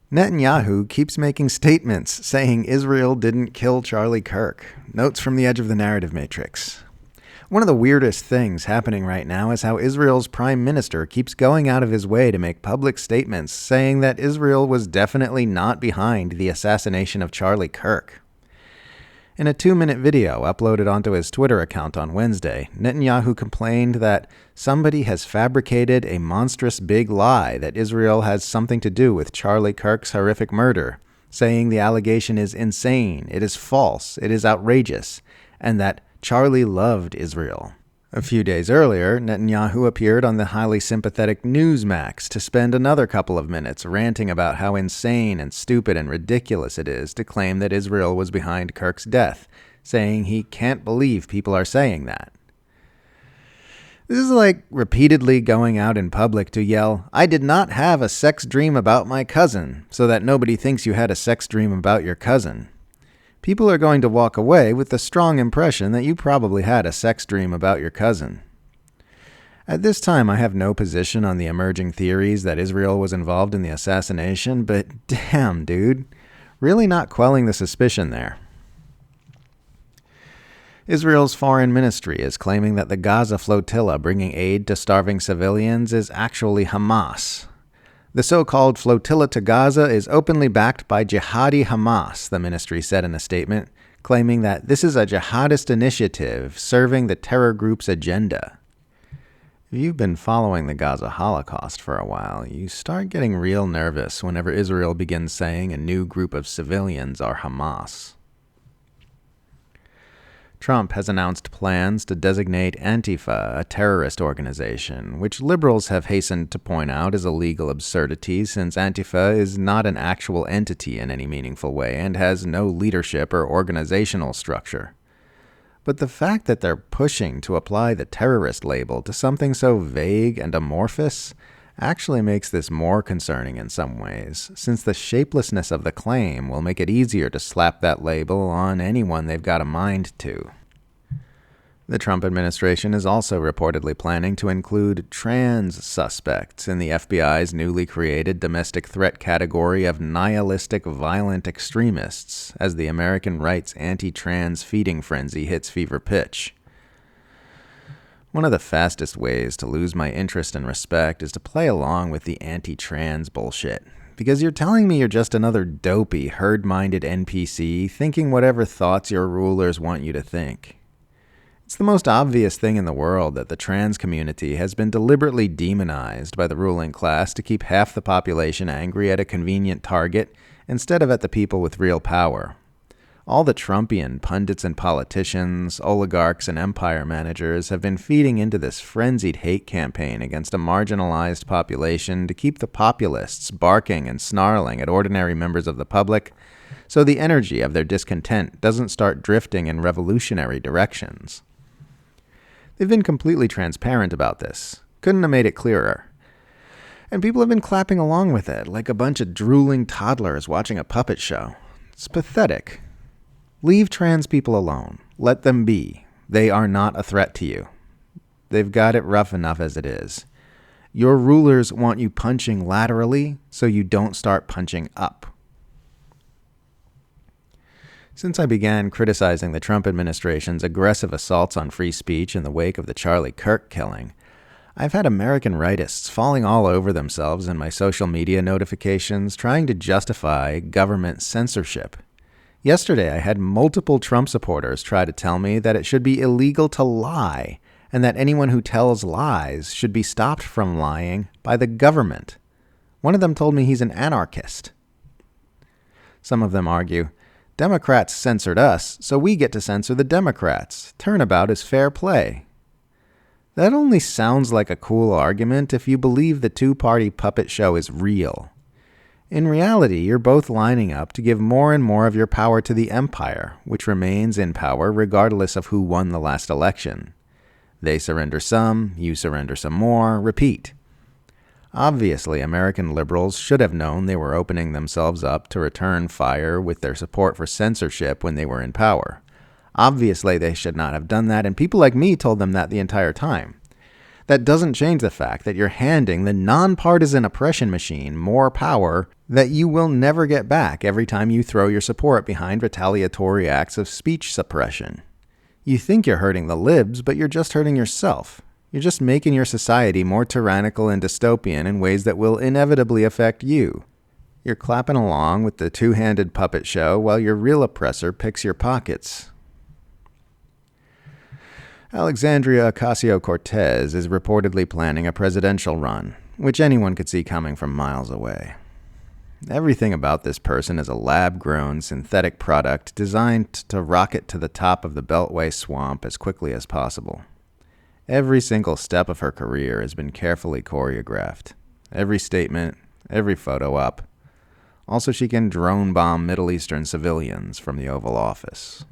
Netanyahu keeps making statements saying Israel didn't kill Charlie Kirk. Notes from the edge of the narrative matrix. One of the weirdest things happening right now is how Israel's prime minister keeps going out of his way to make public statements saying that Israel was definitely not behind the assassination of Charlie Kirk. In a 2-minute video uploaded onto his Twitter account on Wednesday, Netanyahu complained that somebody has fabricated a monstrous big lie that Israel has something to do with Charlie Kirk's horrific murder, saying the allegation is insane, it is false, it is outrageous, and that Charlie loved Israel. A few days earlier, Netanyahu appeared on the highly sympathetic Newsmax to spend another couple of minutes ranting about how insane and stupid and ridiculous it is to claim that Israel was behind Kirk's death, saying he can't believe people are saying that. This is like repeatedly going out in public to yell, "I did not have a sex dream about my cousin," so that nobody thinks you had a sex dream about your cousin. People are going to walk away with the strong impression that you probably had a sex dream about your cousin. At this time, I have no position on the emerging theories that Israel was involved in the assassination, but damn, dude, really not quelling the suspicion there. Israel's foreign ministry is claiming that the Gaza flotilla bringing aid to starving civilians is actually Hamas. The so-called flotilla to Gaza is openly backed by jihadi Hamas, the ministry said in a statement, claiming that this is a jihadist initiative serving the terror group's agenda. If you've been following the Gaza Holocaust for a while, you start getting real nervous whenever Israel begins saying a new group of civilians are Hamas. Trump has announced plans to designate Antifa a terrorist organization, which liberals have hastened to point out is a legal absurdity since Antifa is not an actual entity in any meaningful way and has no leadership or organizational structure. But the fact that they're pushing to apply the terrorist label to something so vague and amorphous actually makes this more concerning in some ways, since the shapelessness of the claim will make it easier to slap that label on anyone they've got a mind to. The Trump administration is also reportedly planning to include trans suspects in the FBI's newly created domestic threat category of nihilistic violent extremists as the American right's anti-trans feeding frenzy hits fever pitch. One of the fastest ways to lose my interest and respect is to play along with the anti-trans bullshit. Because you're telling me you're just another dopey, herd-minded NPC thinking whatever thoughts your rulers want you to think. It's the most obvious thing in the world that the trans community has been deliberately demonized by the ruling class to keep half the population angry at a convenient target instead of at the people with real power. All the Trumpian pundits and politicians, oligarchs, and empire managers have been feeding into this frenzied hate campaign against a marginalized population to keep the populists barking and snarling at ordinary members of the public, so the energy of their discontent doesn't start drifting in revolutionary directions. They've been completely transparent about this. Couldn't have made it clearer. And people have been clapping along with it like a bunch of drooling toddlers watching a puppet show. It's pathetic. Leave trans people alone. Let them be. They are not a threat to you. They've got it rough enough as it is. Your rulers want you punching laterally so you don't start punching up. Since I began criticizing the Trump administration's aggressive assaults on free speech in the wake of the Charlie Kirk killing, I've had American rightists falling all over themselves in my social media notifications trying to justify government censorship. Yesterday, I had multiple Trump supporters try to tell me that it should be illegal to lie and that anyone who tells lies should be stopped from lying by the government. One of them told me he's an anarchist. Some of them argue, Democrats censored us, so we get to censor the Democrats. Turnabout is fair play. That only sounds like a cool argument if you believe the two-party puppet show is real. In reality, you're both lining up to give more and more of your power to the empire, which remains in power regardless of who won the last election. They surrender some, you surrender some more, repeat. Obviously, American liberals should have known they were opening themselves up to return fire with their support for censorship when they were in power. Obviously, they should not have done that, and people like me told them that the entire time. That doesn't change the fact that you're handing the nonpartisan oppression machine more power that you will never get back every time you throw your support behind retaliatory acts of speech suppression. You think you're hurting the libs, but you're just hurting yourself. You're just making your society more tyrannical and dystopian in ways that will inevitably affect you. You're clapping along with the two-handed puppet show while your real oppressor picks your pockets. Alexandria Ocasio-Cortez is reportedly planning a presidential run, which anyone could see coming from miles away. Everything about this person is a lab-grown synthetic product designed to rocket to the top of the Beltway swamp as quickly as possible. Every single step of her career has been carefully choreographed. Every statement, every photo op. Also, she can drone bomb Middle Eastern civilians from the Oval Office.